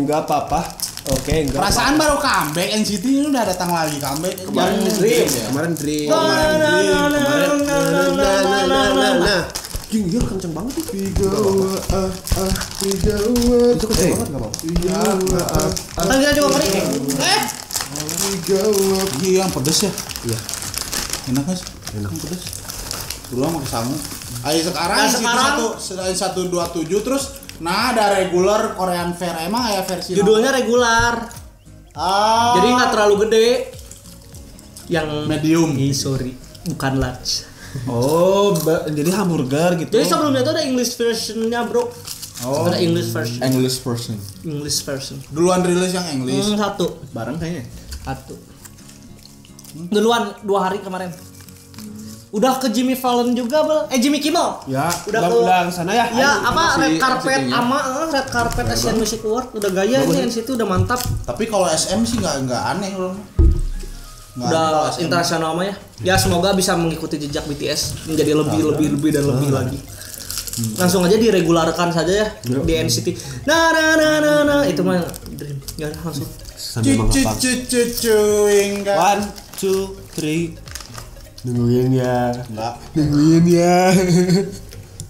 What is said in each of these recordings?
Enggak apa-apa. Oke, enggak. Perasaan baru comeback, NCT ini udah datang lagi comeback. Kemarin Dream. Kemarin Dream. Nah. Jing, iya kenceng banget tuh. Itu kenceng banget enggak apa-apa. Kan kita coba kali. Iya, yang pedes ya? Iya. Enak guys? Enak. Yang pedes. Dulu pakai sangu. Ayo sekarang Nah, sekarang 127 terus ada regular Korean Fair. Emang ya versi Judulnya regular. Jadi nggak terlalu gede. Yang medium. Sorry, bukan large. Oh, jadi hamburger gitu. Jadi sebelumnya tuh ada English versionnya bro. Oh. Ada English version. English version. Duluan rilis yang English. Satu. Barang kayaknya. Satu. Duluan 2 hari kemarin. Udah ke Jimmy Fallon juga, Bel. Jimmy Kimmel. Ya, udah sana ya. Ya, apa red carpet NCT-nya. sama red carpet Asian Music Award udah gaya nih NCT udah mantap. Tapi kalau SM sih nggak aneh loh. Udah internasional mah ya. Ya semoga bisa mengikuti jejak BTS menjadi lebih dan lebih lagi. Langsung aja diregularkan saja ya di NCT. Nah itu mah Dream. Ya langsung. Cuing kan. 1 2 3 Nungguin ya. Enggak. Nungguin ya.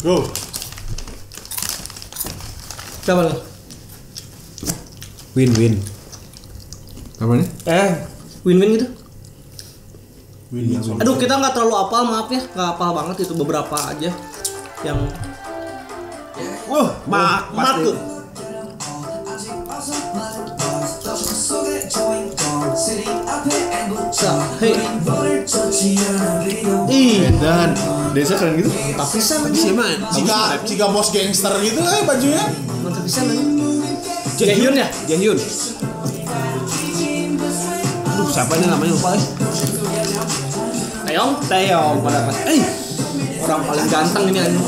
Go. Siapa nih? Win. Apa nih? Win-win gitu. Win. Aduh kita nggak terlalu apal maaf ya, nggak apal banget itu beberapa aja yang. Mak tuh. Dan desa keren gitu. Tapi sama siapa? Jika bos gangster gitu bajunya. mantap bisa nih. Jaehyun ya? Jaehyun. Aduh, siapa ini namanya lupa Taeyong pada pas. Orang paling ganteng ini anjing.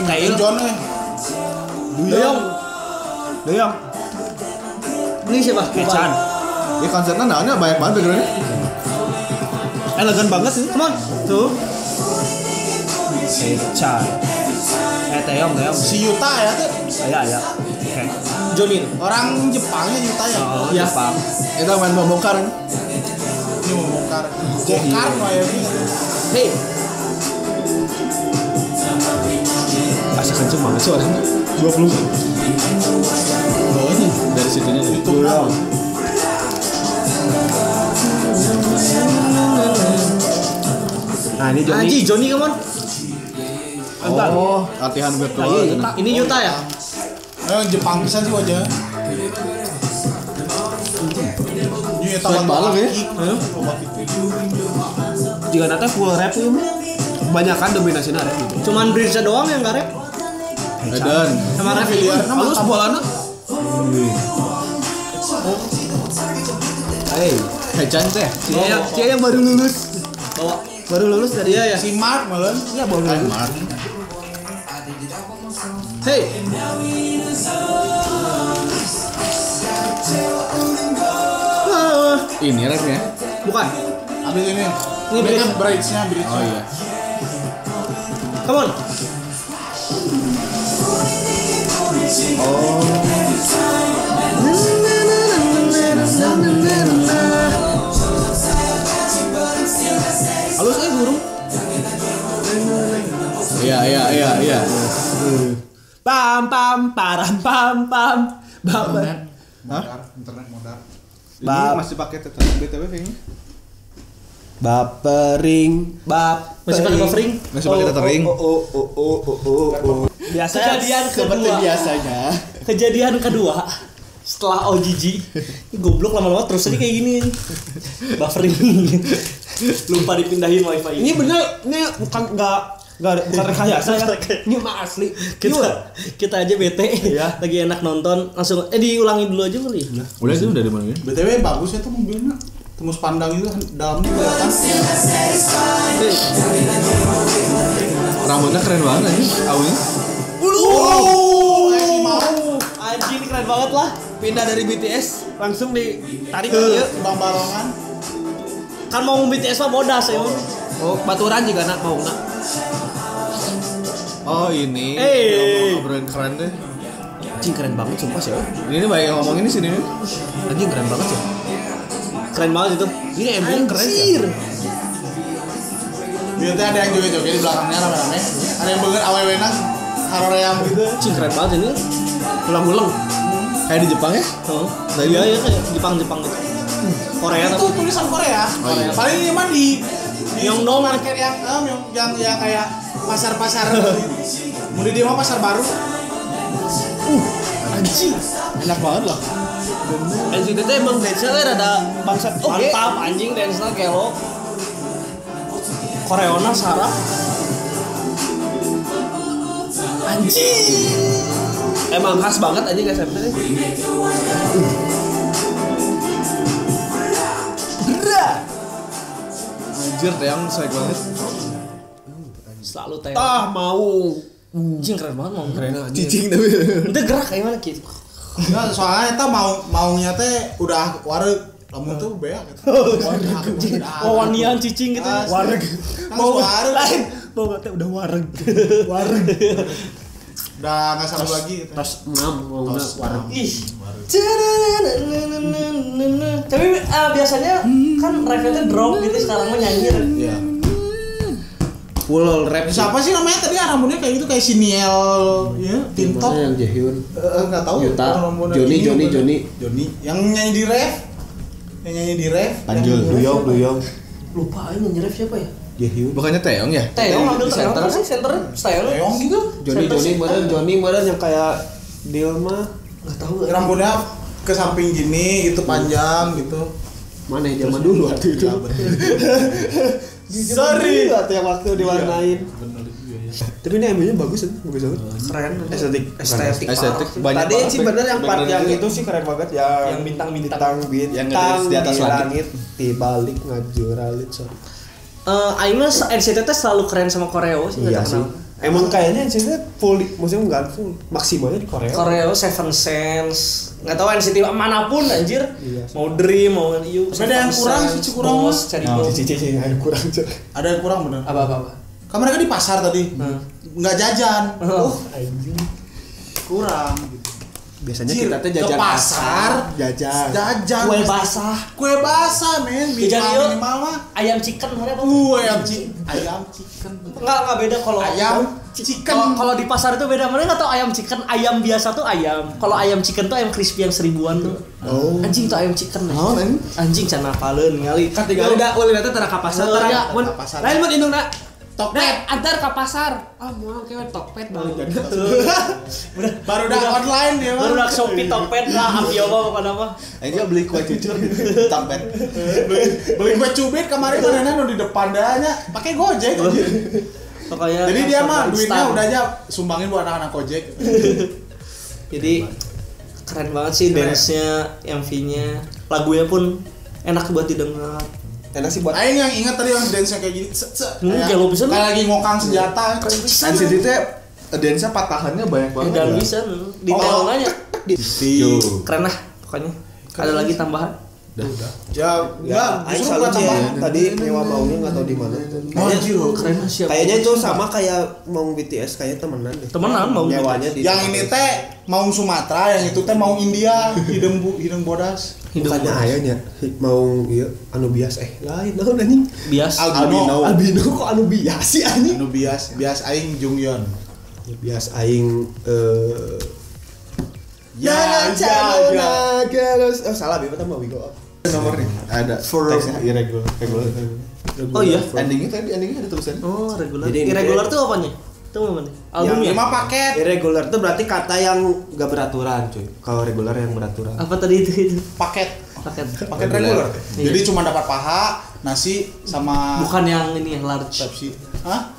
Taeyong John Doyong. Ini siapa? Kechan. Ya konsernya namanya banyak banget backgroundnya. Elegan banget sih. Come on. Tuh. Kechan. Taeyong. si Yuta ya tuh. Ya. Oke. Jonin. Orang Jepangnya Yuta ya. Oh, Ya. Jepang. Itu main bongkar. Ini mau bongkar. Bongkar kayak gitu. Hey. Asa kenceng banget suaranya. 20. Oh ini dari situnya jadi. Itu kan. Nah, ini Johnny. Johnny come on. Oh, latihan virtual. Ini Yuta ya? Jepang pisan sih wajahnya. Ini ya Selain balap ya? Jika nanti full rap itu kebanyakan dominasinya rap gitu. Cuman Bridge doang yang nggak rap. Dan Sama rap Halus bolana. Hecan teh. Dia yang baru lulus. baru lulus dari Iya ya. Si Mark malah. Iya baru lulus. Hey. Ini rapnya. Bukan. Abis ini. Ini bridge-nya. Oh iya. Come on. Halus burung. Iya. Pam param pam. Internet modal. Ini masih pakai tetap BTW kayaknya. Bapering. Masih pakai buffering? Masih pakai tethering. Biasa Seperti biasanya. Kejadian kedua setelah OGG ini goblok lama-lama terus aja kayak gini buffering lupa dipindahin wifi Ini bener, ini bukan rekayasa ya. Ini mah asli. kita aja bete Iya. lagi enak nonton langsung diulangi dulu aja kali ya. Udah sih udah di mana ya? BTW bagus ya tuh mobilnya. Tembus pandang itu dalamnya kelihatan. Rambutnya keren banget nih, awalnya. Anjing ini keren banget lah. Pindah dari BTS langsung ditarik Ke ke Bang Barongan. Kan mau BTS mah bodas ya. Oh, baturan juga nak mau nak. Oh ini. Ngobrolin keren deh. Anjing keren banget sumpah sih. Ini banyak yang ngomongin di sini nih. Anjing keren banget sih. Keren banget itu. Ini emang keren sih. Biasanya ada yang joget-joget di belakangnya rame-rame. Ada yang bener awewe-na haroream gitu. Cing keren banget ini. Ulang-ulang. Kayak di Jepang ya? Oh. Iya ya kayak Jepang gitu. Korea Itu tapi tulisan Korea. iya. Paling ini mah di Myeongdong. market yang kayak pasar-pasar. Mulai dia mah pasar baru. Anjing. Enak banget lah. NCT teh emang dance-nya rada bangsat. Mantap anjing dance-nya kelo. Koreona sarap. Anjing. Emang khas banget anjing SMP teh. Anjir yang saya banget. Selalu teh. Mau. Anjing keren banget mau. Keren anjing. Cicing tapi. Itu gerak kayak mana gitu. Nah, soalnya eta maunya teh udah wareg lamun tuh beak gitu. Wawanian cicing gitu. Wareg. Mau wareg Lain. Mau kata udah wareg. Wareg. udah enggak salah lagi gitu. Tos 6 mau wareg. Ih. Tapi biasanya kan refnya drop gitu sekarang mah nyanyi. Iya. Full rap. Siapa sih namanya tadi rambutnya kayak gitu kayak Siniel ya, Tintop. Yang Jaehyun. Enggak tahu. Yuta. Rambutnya Joni, ini, Joni, bener. Joni. Joni yang nyanyi di ref. Yang nyanyi di ref. Panjul. Duyong. Lupa aja nyanyi ref siapa ya? Jaehyun. Bukannya Taeyong ya? Teong ambil Center. center sih center style. Teong gitu. Joni meren yang kayak dia mah Enggak tahu. Rambutnya ke samping gini gitu panjang gitu. mana ya zaman dulu waktu itu. Sorry. Waktu yang waktu diwarnain. Tapi ini MU-nya bagus banget. Keren. Estetik. Estetik banyak Tadi banget. sih bener yang part yang Bener-bener. itu sih keren banget Yang bintang-bintang. Yang ngedance di atas langit. di balik ngajuralit sorry. Aing mah NCT teh selalu keren sama Koreo sih. Iya nggak sih. kenapa. Emang kayaknya sih full, maksudnya enggak full, maksimalnya di Korea. Koreo Seven Sense, nggak tahu NCT manapun anjir. Iya. Mau Dream, mau You. Tapi ada yang kurang sih, kurang Boss, mah. cari Oh. Boss. Cici yang kurang cek. Ada yang kurang bener. Apa. Kan mereka di pasar tadi. Nggak jajan. Anjing. Kurang gitu. Biasanya Jir, kita tuh ke jajan pasar, jajan. Jajan. Kue basah, Kue basah men. Jajan Minimal yuk. minimal mah. ayam chicken mana apa? Ayam chicken. Enggak beda kalau Ayam chicken. Kalau di pasar itu beda. Mana nggak tahu ayam chicken, ayam biasa tuh ayam. Kalau ayam chicken tuh ayam crispy yang 1000-an tuh. Oh. Anjing tuh ayam chicken. Oh, ini. Anjing can apaleun ngali. Kan tinggal da ulin eta tara ka pasar tara. Ya, Ka pasar. Lain mun indungna. Tokped. Antar ke pasar. Mau kayak Tokped balik. Baru udah online dia mah. Baru udah Shopee Tokped lah, Avioba apa apa. Akhirnya beli kue cucur di Tampet. Beli kue cubit kemarin mana di depan dahnya pakai Gojek aja. Pokoknya Jadi dia mah instan. duitnya udah aja sumbangin buat anak-anak Gojek. Jadi keren banget sih dance-nya, MV-nya, lagunya pun enak buat didengar. Enak sih buat Aing yang ingat tadi yang dance kayak gini. Kayak lo bisa kayak lagi ngokang senjata. NCT teh dance-nya patahannya banyak banget. dan ya. bisa detail nanya. Yo. Keren lah pokoknya. Ada lagi tambahan? Ya, enggak, Aing justru salut bukan sih tambahan. tadi nyewa maunya enggak tahu di mana. Anjir. Keren lah siapa? Kayaknya itu sama kayak mau BTS kayak temenan deh. Temenan mau Nyewanya di Yang ini teh mau Sumatera, yang itu teh mau India, hidung bodas. bukannya ayahnya mau iya anu bias lain naon anjing. bias. Albino kok anu bias sih anjing. Anu bias aing Jungyeon. Bias aing Ya, terus salah bebas sama Wigo. Nomor nih ada teksnya irregular. Oh iya. Endingnya ada tulisan. Oh, regular. Jadi ini Irregular tuh apanya? Itu apa nih? Albumnya? 5 paket. Irregular tuh berarti kata yang gak beraturan cuy. Kalau regular yang beraturan. Apa tadi itu? Paket Paket. reguler. Iya. Jadi cuma dapat paha, nasi sama Bukan yang ini yang large. Pepsi. Hah?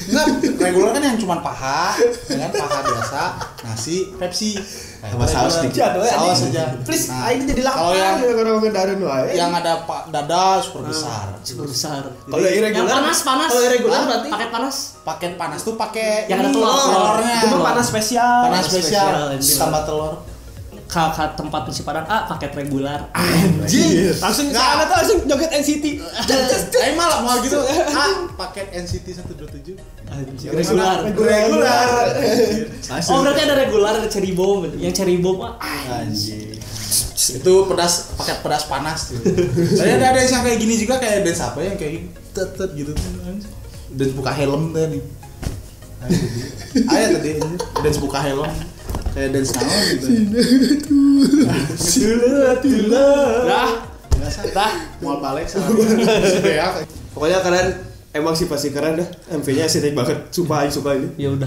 Enggak, reguler kan yang cuma paha, dengan paha biasa, nasi, Pepsi. Sama saus dikit. Saus saja. Please, Nah, aing jadi lapar. kalau yang orang ngedareun wae. yang ada dada super besar. Super besar. Kalau irregular- yang panas. kalau irregular Hah? berarti paket panas. Paket panas tuh pakai Yang ada ini, telur. telurnya. Itu mah panas spesial. Panas spesial spesial. tambah telur. ke tempat nasi padang paket regular. Anjing. Langsung sana tuh langsung joget NCT. Aing malah mau gitu. Paket NCT 127. Regular. Oh berarti ada regular, ada cherry bomb. Yang cherry bomb Anjing. Itu paket pedas panas tuh. Saya ada yang kayak gini juga, kayak dance apa yang kayak tet gitu. Dan buka helm tadi. Ayo tadi dance buka helm. Kayak dance naon gitu. Dah, mau balik sama dia. Pokoknya kalian emang sih pasti keren dah. MV-nya estetik banget. Sumpah ini. Ya udah.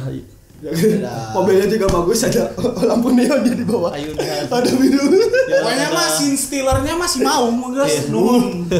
Mobilnya juga bagus, ada lampu neonnya di bawah. Ayo udah. Ada minum. Pokoknya mah scene stealernya masih mau guys. Nuhun.